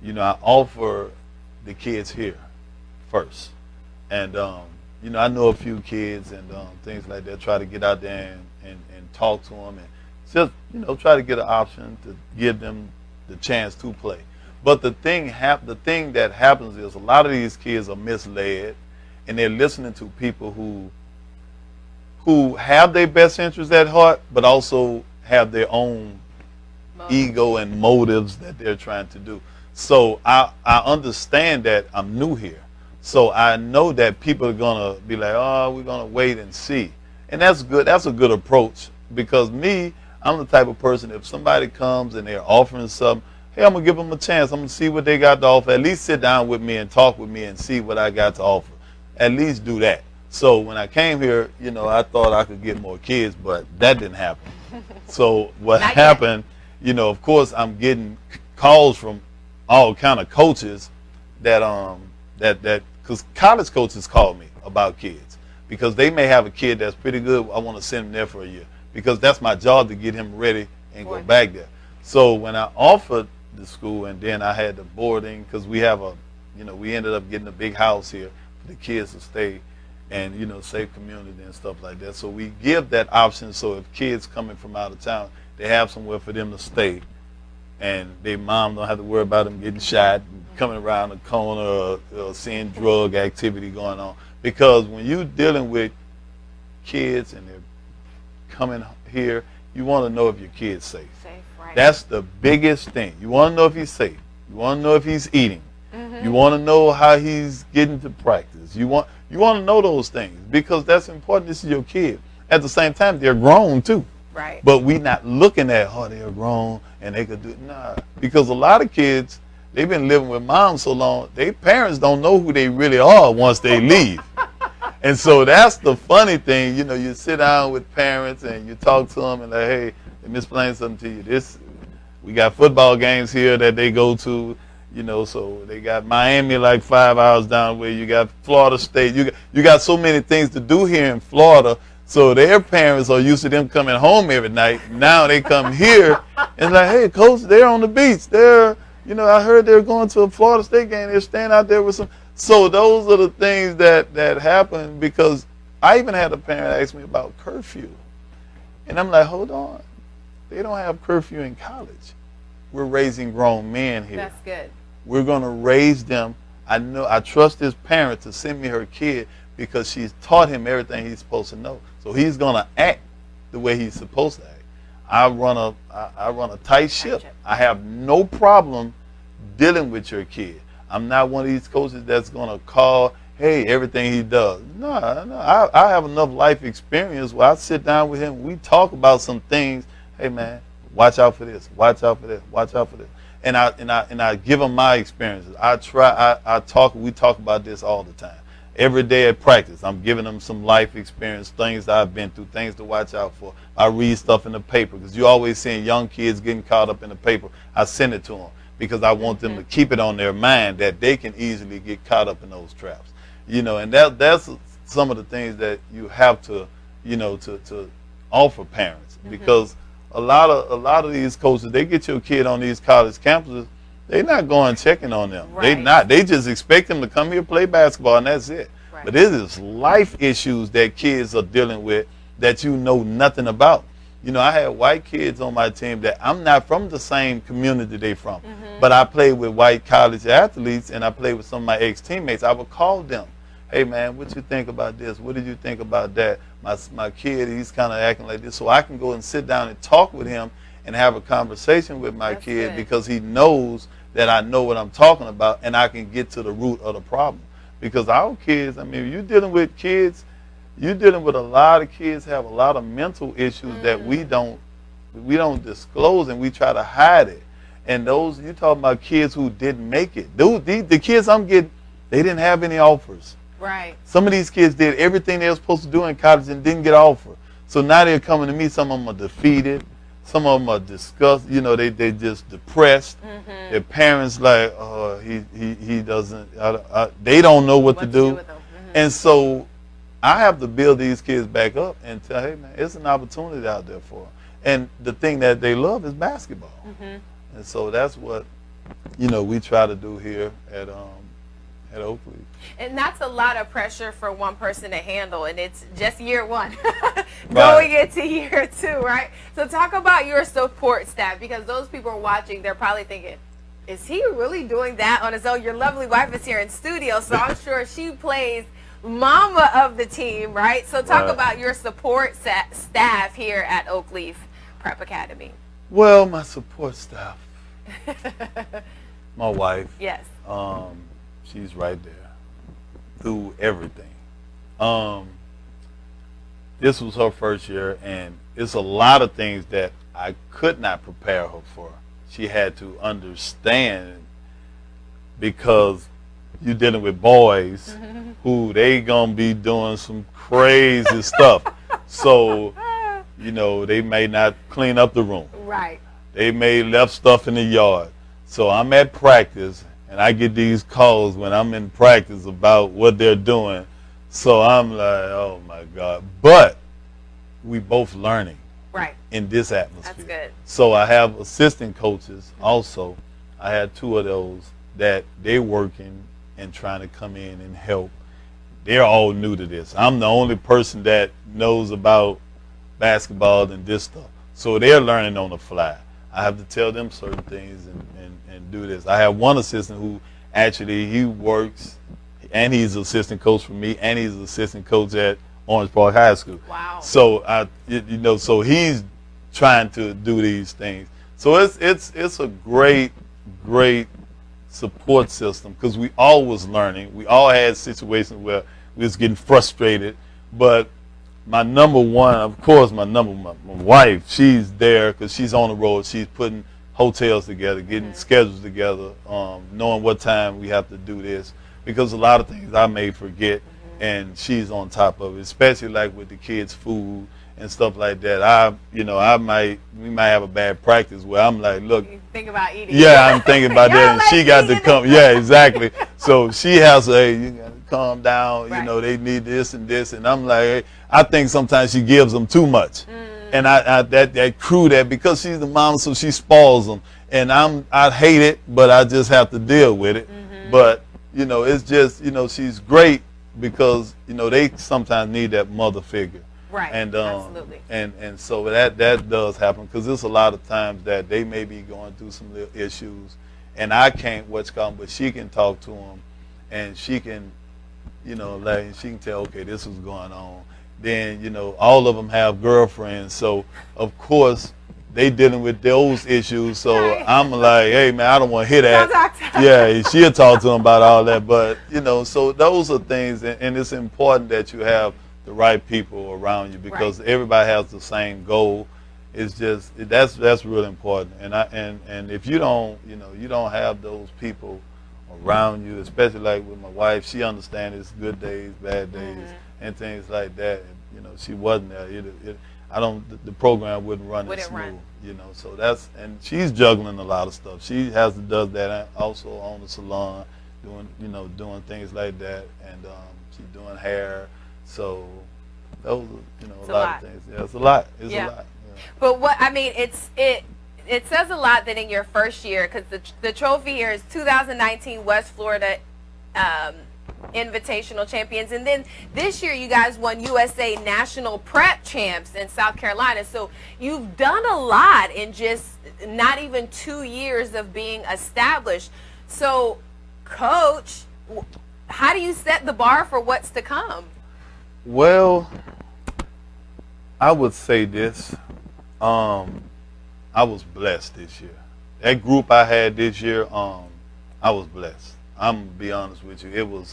I offer the kids here first, and I know a few kids and things like that. Try to get out there and talk to them, and just try to get an option to give them the chance to play. But the thing that happens is a lot of these kids are misled, and they're listening to people who have their best interests at heart, but also have their own ego and motives that they're trying to do. So I understand that I'm new here. So I know that people are going to be like, oh, we're going to wait and see. And that's good. That's a good approach, because I'm the type of person, if somebody comes and they're offering something, hey, I'm going to give them a chance. I'm going to see what they got to offer. At least sit down with me and talk with me and see what I got to offer. At least do that. So when I came here, I thought I could get more kids, but that didn't happen. So what happened, of course, I'm getting calls from all kind of coaches that because college coaches call me about kids, because they may have a kid that's pretty good. I want to send him there for a year, because that's my job, to get him ready and go back there. So when I offered the school, and then I had the boarding, because we ended up getting a big house here for the kids to stay and safe community and stuff like that. So we give that option, so if kids coming from out of town, they have somewhere for them to stay, and their mom don't have to worry about them getting shot and coming around the corner or seeing drug activity going on. Because when you're dealing with kids and they're coming here, you want to know if your kid's safe.
Right.
That's the biggest thing. You want to know if he's safe. You want to know if he's eating. You want to know how he's getting to practice. You want to know those things, because that's important. This is your kid. At the same time, they're grown too.
Right.
But we not looking at, oh, they're grown and they could do it. Nah, because a lot of kids, they've been living with mom so long, their parents don't know who they really are once they leave. And so that's the funny thing. You sit down with parents and you talk to them and like, hey, let me explain something to you. We got football games here that they go to. So they got Miami like 5 hours down the way. You got Florida State. You got so many things to do here in Florida. So their parents are used to them coming home every night. Now they come here and like, hey, coach, they're on the beach. I heard they're going to a Florida State game. They're staying out there with some. So those are the things that happen, because I even had a parent ask me about curfew. And I'm like, hold on. They don't have curfew in college. We're raising grown men here.
That's good.
We're going to raise them. I trust this parent to send me her kid, because she's taught him everything he's supposed to know. So he's going to act the way he's supposed to act. I run a tight ship. I have no problem dealing with your kid. I'm not one of these coaches that's going to call, hey, everything he does. No. I have enough life experience where I sit down with him. We talk about some things. Hey, man, watch out for this. Watch out for this. Watch out for this. And I give him my experiences. We talk about this all the time. Every day at practice, I'm giving them some life experience, things that I've been through, things to watch out for. I read stuff in the paper, because you're always seeing young kids getting caught up in the paper. I send it to them, because I want them to keep it on their mind that they can easily get caught up in those traps. And that's some of the things that you have to, to offer parents, because a lot of these coaches, they get your kid on these college campuses, they're not going checking on them.
Right.
They just expect them to come here, play basketball, and that's it.
Right.
But it is life issues that kids are dealing with that you know nothing about. I had white kids on my team that I'm not from the same community they from, but I played with white college athletes, and I played with some of my ex-teammates. I would call them, hey man, what you think about this? What did you think about that? My kid, he's kind of acting like this. So I can go and sit down and talk with him and have a conversation with my kid,
good.
because he knows that I know what I'm talking about, and I can get to the root of the problem. Because our kids, you're dealing with kids, you're dealing with a lot of kids have a lot of mental issues that we don't disclose, and we try to hide it. And those, you talking about kids who didn't make it. The kids I'm getting, they didn't have any offers.
Right.
Some of these kids did everything they were supposed to do in college and didn't get offered. So now they're coming to me. Some of them are defeated. Some of them are disgusted. They just depressed. Their parents like, oh, he doesn't. They don't know what to do.
with them.
And so I have to build these kids back up and tell, hey man, it's an opportunity out there for them. And the thing that they love is basketball. And so that's what we try to do here at Oakleaf.
And that's a lot of pressure for one person to handle, and it's just year one.
Right.
Going into year two, right? So talk about your support staff, because those people are watching, they're probably thinking, is he really doing that on his own? Your lovely wife is here in studio, so I'm sure she plays mama of the team, right? So talk
Right.
about your support staff here at Oakleaf Prep Academy.
Well, my support staff, my wife,
Yes.
she's right there through everything. This was her first year, and it's a lot of things that I could not prepare her for. She had to understand, because you're dealing with boys who they gonna be doing some crazy stuff. So, they may not clean up the room.
Right.
They may left stuff in the yard. So I'm at practice, and I get these calls when I'm in practice about what they're doing. So I'm like, oh my God. But we both learning
Right.
in this atmosphere.
That's good.
So I have assistant coaches also. I had 2 of those that they're working and trying to come in and help. They're all new to this. I'm the only person that knows about basketball and this stuff. So they're learning on the fly. I have to tell them certain things and do this. I have one assistant who actually, he works, and he's assistant coach for me, and he's assistant coach at Orange Park High School.
Wow.
So so he's trying to do these things. So it's a great support system, because we all was learning. We all had situations where we was getting frustrated, but my number one, of course, my wife, she's there because she's on the road. She's putting hotels together, getting schedules together, knowing what time we have to do this, because a lot of things I may forget, and she's on top of it, especially like with the kids' food and stuff like that. We might have a bad practice where I'm like, look,
You think about eating.
yeah, I'm thinking about that, and
Y'all
she
like
got to
eating.
come. Yeah, exactly. So she has to, hey, you got to calm down.
Right.
They need this and this, and I'm like, hey, I think sometimes she gives them too much, and I that crew that, because she's the mom, so she spoils them, and I hate it, but I just have to deal with it. But it's just she's great, because they sometimes need that mother figure.
Right.
And
Absolutely.
and so that does happen, because there's a lot of times that they may be going through some little issues, and I can't but she can talk to them, and she can, she can tell, okay, this is going on. Then all of them have girlfriends, so of course they dealing with those issues. So
Right.
I'm like, hey man, I don't want to hear that.
Don't talk to her.
Yeah, she'll talk to them about all that, but so those are things, and it's important that you have the right people around you, because everybody has the same goal. It's just that's really important. And if you don't you don't have those people around you, especially like with my wife, she understands it's good days, bad days, and things like that. She wasn't there. The program wouldn't run as smooth. So and she's juggling a lot of stuff. She does that also on the salon, doing things like that, and she's doing hair. So those are,
It's
a lot of things. Yeah, it's a lot. It's a lot. Yeah.
But it says a lot that in your first year, because the trophy here is 2019 West Florida Invitational Champions, and then this year you guys won USA National Prep Champs in South Carolina. So you've done a lot in just not even 2 years of being established. So, Coach, how do you set the bar for what's to come?
Well, I would say this. I was blessed this year. That group I had this year, I was blessed. I'm going to be honest with you.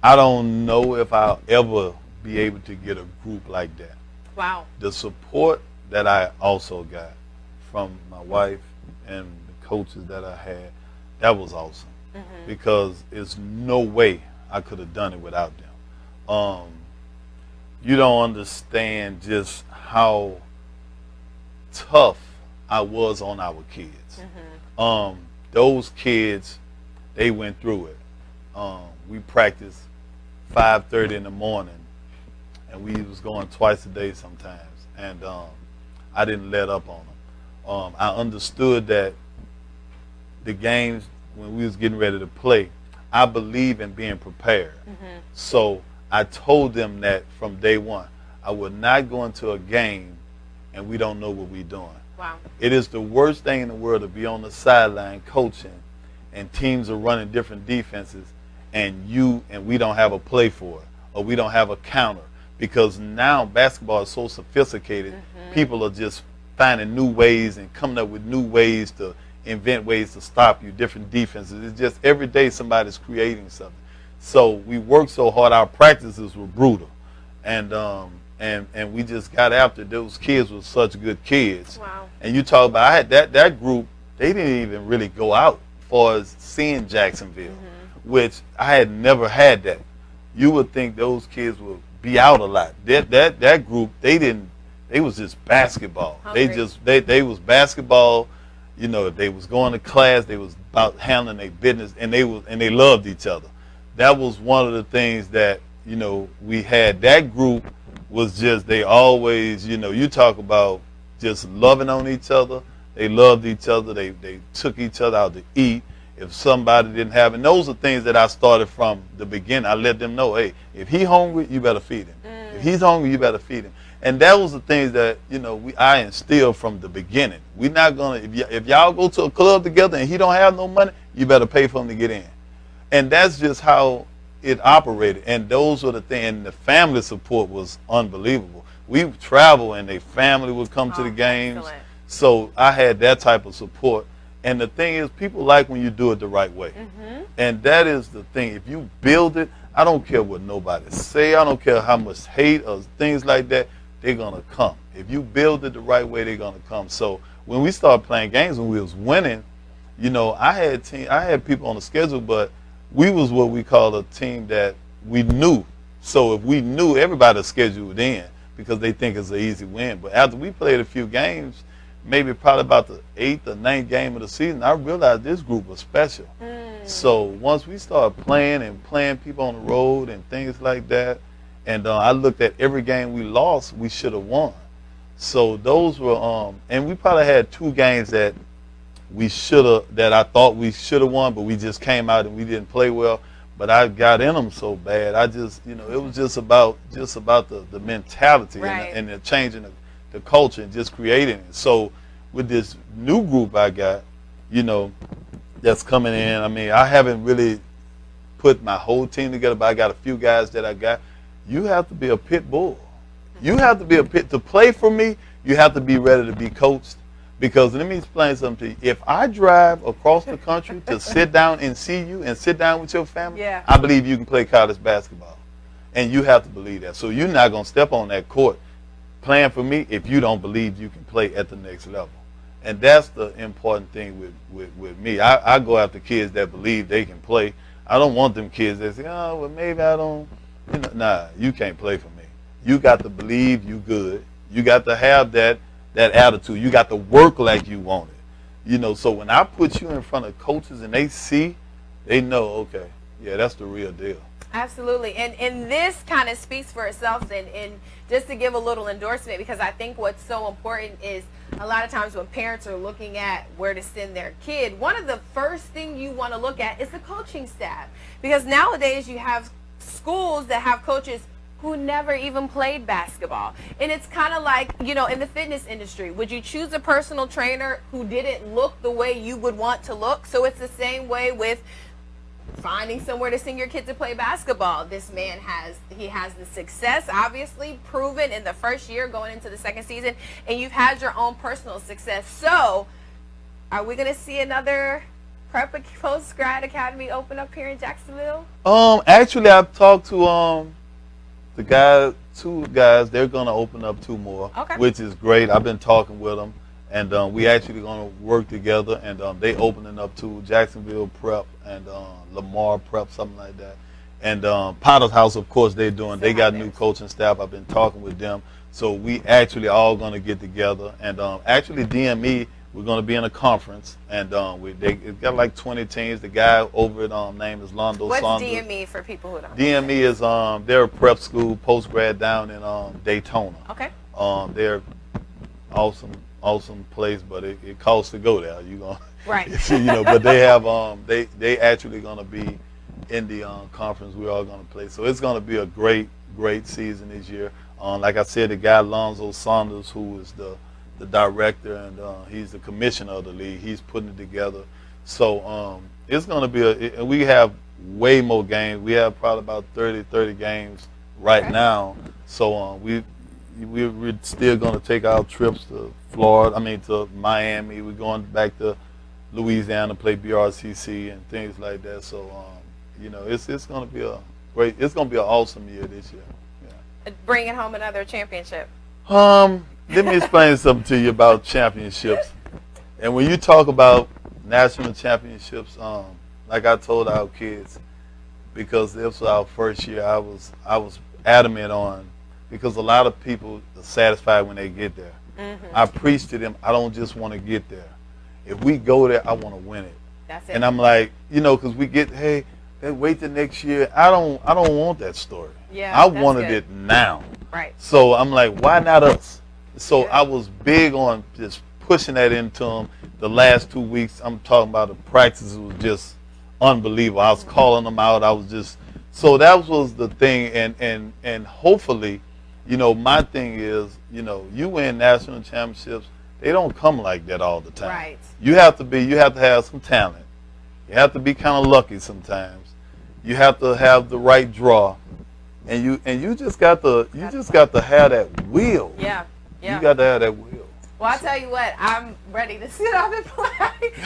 I don't know if I'll ever be able to get a group like that.
Wow.
The support that I also got from my wife and the coaches that I had, that was awesome. Mm-hmm. Because there's no way I could have done it without them. You don't understand just how tough I was on our kids. Mm-hmm. Those kids, they went through it. We practiced 5:30 in the morning, and we was going twice a day sometimes, and I didn't let up on them. I understood that the games, when we was getting ready to play, I believe in being prepared. Mm-hmm. So I told them that from day one. I would not go into a game and we don't know what we're doing.
Wow.
It is the worst thing in the world to be on the sideline coaching and teams are running different defenses and we don't have a play for it or we don't have a counter, because now basketball is so sophisticated. Mm-hmm. People are just finding new ways and coming up with new ways to invent ways to stop you, different defenses. It's just every day somebody's creating something. So we worked so hard. Our practices were brutal, and we just got after. Those kids were such good kids.
Wow.
And you talk about, I had that group. They didn't even really go out as far as seeing Jacksonville, mm-hmm. which I had never had that. You would think those kids would be out a lot. That group, they didn't. They was just basketball.
Hungry.
They was basketball. If they was going to class, they was about handling their business, and they loved each other. That was one of the things that we had. That group was just, they always, you talk about just loving on each other. They loved each other. They took each other out to eat. If somebody didn't have it, and those are things that I started from the beginning. I let them know, hey, if he's hungry, you better feed him. If he's hungry, you better feed him. And that was the things that I instilled from the beginning. We're not gonna, if y'all go to a club together and he don't have no money, you better pay for him to get in. And that's just how it operated. And those were the things. And the family support was unbelievable. We would travel and their family would come to the games.
Excellent.
So I had that type of support. And the thing is, people like when you do it the right way. Mm-hmm. And that is the thing. If you build it, I don't care what nobody say. I don't care how much hate or things like that. They're going to come. If you build it the right way, they're going to come. So when we started playing games, when we was winning, I had people on the schedule, but we was what we call a team that we knew. So if we knew, everybody's scheduled in because they think it's an easy win. But after we played a few games, maybe probably about the 8th or 9th game of the season, I realized this group was special. So once we started playing people on the road and things like that, and I looked at every game we lost, we should have won. So those were, and we probably had 2 games that I thought we should have won, but we just came out and we didn't play well. But I got in them so bad. I just, it was just about the mentality, right, and the changing the culture and just creating it. So with this new group I got, that's coming in, I haven't really put my whole team together, but I got a few guys that I got. You have to be a pit bull. You have to be to play for me, you have to be ready to be coached. Because let me explain something to you. If I drive across the country to sit down and see you and sit down with your family, I believe you can play college basketball. And you have to believe that. So you're not going to step on that court playing for me if you don't believe you can play at the next level. And that's the important thing with me. I go after kids that believe they can play. I don't want them kids that say, oh, well, maybe I don't. Nah, you can't play for me. You got to believe you good. You got to have that attitude. You got to work like you want it. So when I put you in front of coaches and they know, okay, yeah, that's the real deal.
Absolutely. And this kind of speaks for itself, and just to give a little endorsement, because I think what's so important is a lot of times when parents are looking at where to send their kid, one of the first thing you want to look at is the coaching staff. Because nowadays you have schools that have coaches who never even played basketball. And it's kind of like, you know, in the fitness industry, would you choose a personal trainer who didn't look the way you would want to look? So it's the same way with finding somewhere to send your kid to play basketball. This man has the success, obviously proven in the first year going into the second season, and you've had your own personal success. So are we going to see another Prep Post-Grad Academy open up here in Jacksonville?
Actually, I've talked to two guys. They're going to open up 2 more,
okay,
which is great. I've been talking with them, and we actually going to work together, and they opening up to Jacksonville Prep and Lamar Prep, something like that. And Potter's House, of course, they got new coaching staff. I've been talking with them. So we actually all going to get together. And actually DME, we're going to be in a conference. And they got like 20 teams. The guy over it, name is Londo
What's
Saunders.
DME for people who don't know?
DME is they're a prep school, post-grad down in Daytona.
Okay.
They're awesome place, but it costs to go there. You gonna
right.
You know, but they have they actually gonna be in the conference. We're all gonna play, so it's gonna be a great season this year. Like I said, the guy Lonzo Saunders, who is the director and he's the commissioner of the league, he's putting it together. So it's gonna be and we have way more games. We have probably about 30 games right now. So we're still going to take our trips to Florida, to Miami. We're going back to Louisiana to play BRCC and things like that. So, you know, it's going to be it's going to be an awesome year this year. Yeah.
Bringing home another championship.
Let me explain something to you about championships. And when you talk about national championships, like I told our kids, because this was our first year, I was adamant on, because a lot of people are satisfied when they get there. Mm-hmm. I preach to them, I don't just want to get there. If we go there, I want to win it.
That's it.
And I'm like, you know, because we get, hey, wait till next year. I don't want that story.
Yeah,
I wanted it now.
Right.
So I'm like, why not us? So
yeah.
I was big on just pushing that into them. The last 2 weeks, I'm talking about the practices was just unbelievable. I was calling them out. I was just, so that was the thing. And hopefully, you know, my thing is, you know, you win national championships, they don't come like that all the time.
Right.
You have to have some talent. You have to be kind of lucky sometimes. You have to have the right draw. And you just got to have that will.
Yeah. Yeah.
You got to have that will.
Well, I'll tell you what, I'm ready to sit up and play.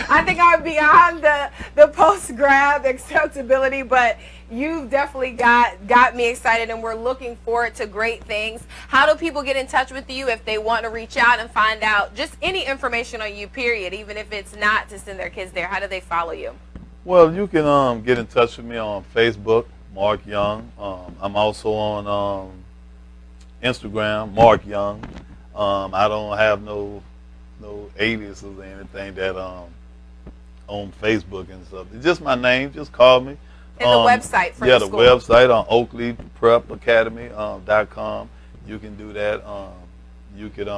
I think I'm beyond the post-grad acceptability, but you've definitely got me excited, and we're looking forward to great things. How do people get in touch with you if they want to reach out and find out just any information on you, period, even if it's not to send their kids there? How do they follow you?
Well, you can get in touch with me on Facebook, Mark Young. I'm also on Instagram, Mark Young. I don't have no aliases or anything that on Facebook and stuff. It's just my name. Just call me.
And the website for the school.
Yeah, the website on Oakleaf Prep Academy .com. You can do that. You could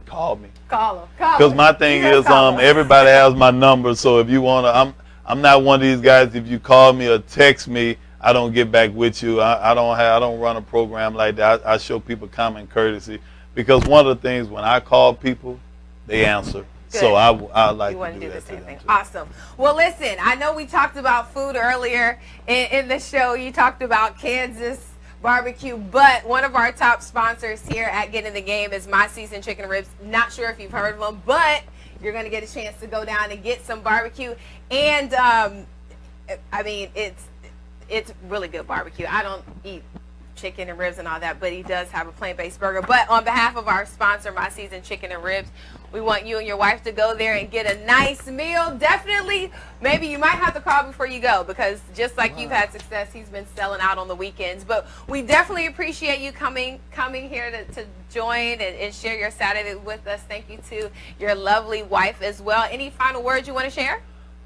call me.
Call them.
Because my thing is everybody has my number. So if you wanna, I'm not one of these guys. If you call me or text me, I don't get back with you. I don't run a program like that. I show people common courtesy, because one of the things when I call people, they answer. Good. So I like to do that to them too.
Awesome. Well, listen, I know we talked about food earlier in the show. You talked about Kansas barbecue, but one of our top sponsors here at Get in the Game is My Seasoned Chicken and Ribs. Not sure if you've heard of them, but you're going to get a chance to go down and get some barbecue. And it's really good barbecue. I don't eat chicken and ribs and all that, but he does have a plant-based burger. But on behalf of our sponsor, My Seasoned Chicken and Ribs, we want you and your wife to go there and get a nice meal. Definitely, maybe you might have to call before you go, because just like you've had success, he's been selling out on the weekends. But we definitely appreciate you coming here to join and share your Saturday with us. Thank you to your lovely wife as well. Any final words you want to share?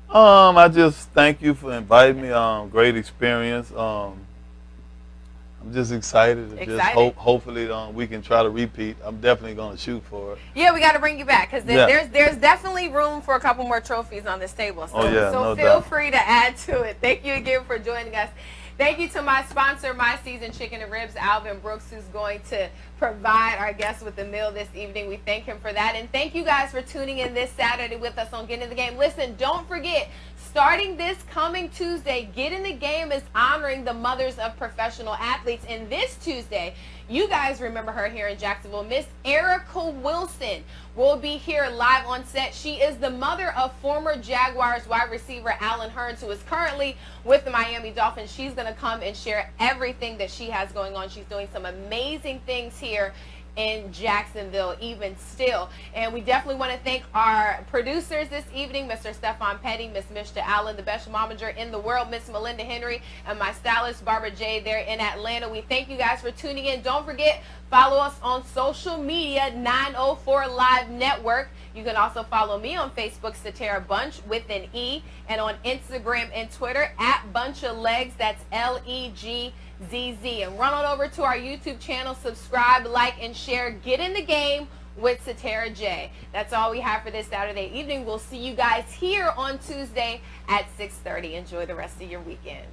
I just thank you for inviting me. Great experience. I'm just excited. Hopefully we can try to repeat. I'm definitely going to shoot for it.
Yeah, we got to bring you back because there's definitely room for a couple more trophies on this table. So,
no
feel
doubt.
free to add to it. Thank you again for joining us. Thank you to my sponsor, My Seasoned Chicken and Ribs, Alvin Brooks, who's going to provide our guests with the meal this evening. We thank him for that. And thank you guys for tuning in this Saturday with us on Get in the Game. Listen, don't forget, starting this coming Tuesday, Get in the Game is honoring the mothers of professional athletes. And this Tuesday, you guys remember her here in Jacksonville, Miss Erica Wilson will be here live on set. She is the mother of former Jaguars wide receiver Allen Hurns, who is currently with the Miami Dolphins. She's going to come and share everything that she has going on. She's doing some amazing things here in Jacksonville even still. And we definitely want to thank our producers this evening, Mr. Stefan Petty, Miss Mishta Allen, the best momager in the world, Miss Melinda Henry, and my stylist, Barbara J, there in Atlanta. We thank you guys for tuning in. Don't forget, follow us on social media, 904 Live Network. You can also follow me on Facebook, Satara Bunch with an E, and on Instagram and Twitter at Bunch of Legs. That's LEGZZ. And run on over to our YouTube channel, subscribe, like, and share. Get in the Game with Satara J. That's all we have for this Saturday evening. We'll see you guys here on Tuesday at 6:30. Enjoy the rest of your weekend.